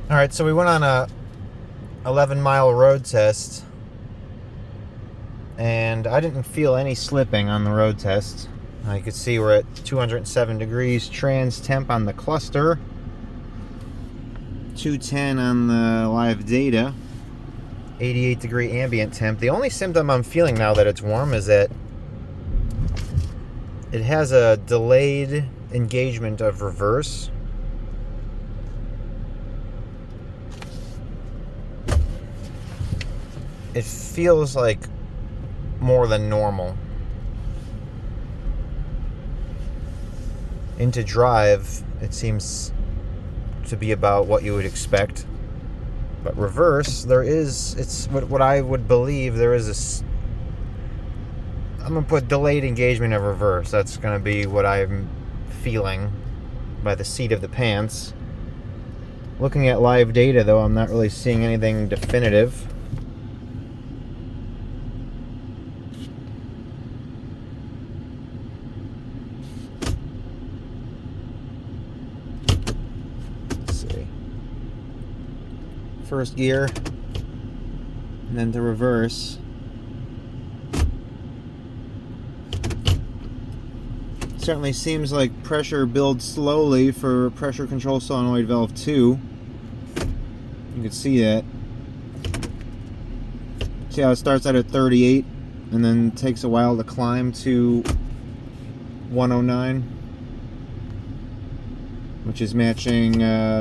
All right, so we went on a 11-mile road test, and I didn't feel any slipping on the road test. You could see we're at 207 degrees trans temp on the cluster, 210 on the live data, 88 degree ambient temp. The only symptom I'm feeling now that it's warm is that it has a delayed engagement of reverse. It feels like more than normal. Into drive, it seems to be about what you would expect. But reverse, it's what I would believe there is I'm going to put delayed engagement of reverse. That's going to be what I'm feeling by the seat of the pants. Looking at live data, though, I'm not really seeing anything definitive. First gear, and then to reverse. Certainly seems like pressure builds slowly for pressure control solenoid valve 2. You can see that. See how it starts out at 38 and then takes a while to climb to 109, which is matching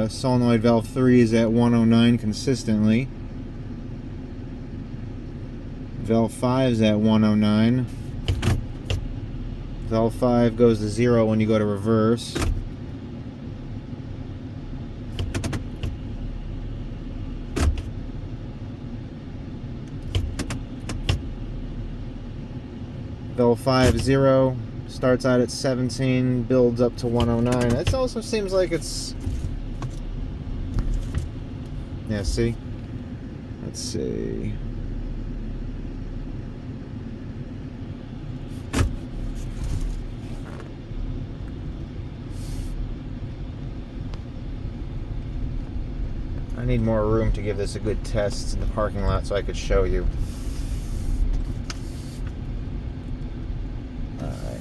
solenoid valve 3 is at 109 consistently. Valve 5 is at 109. Valve 5 goes to 0 when you go to reverse. Valve 5 0 starts out at 17, builds up to 109. That also seems like it's... Yeah, see? Let's see. I need more room to give this a good test in the parking lot so I could show you. Alright.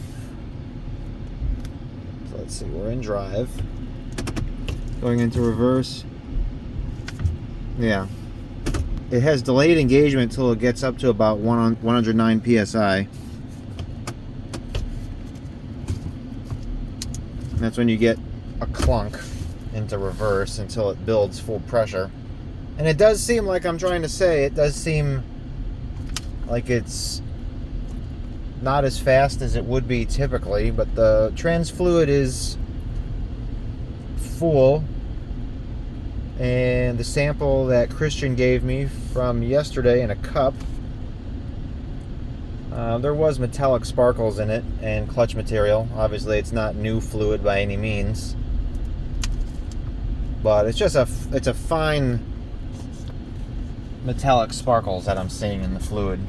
So let's see, we're in drive. Going into reverse. Yeah. It has delayed engagement until it gets up to about 109 psi. And that's when you get a clunk into reverse until it builds full pressure. And it does seem like I'm trying to say, it does seem like it's not as fast as it would be typically, but the trans fluid is full. And the sample that Christian gave me from yesterday in a cup, there was metallic sparkles in it and clutch material. Obviously it's not new fluid by any means, but it's just it's a fine metallic sparkles that I'm seeing in the fluid.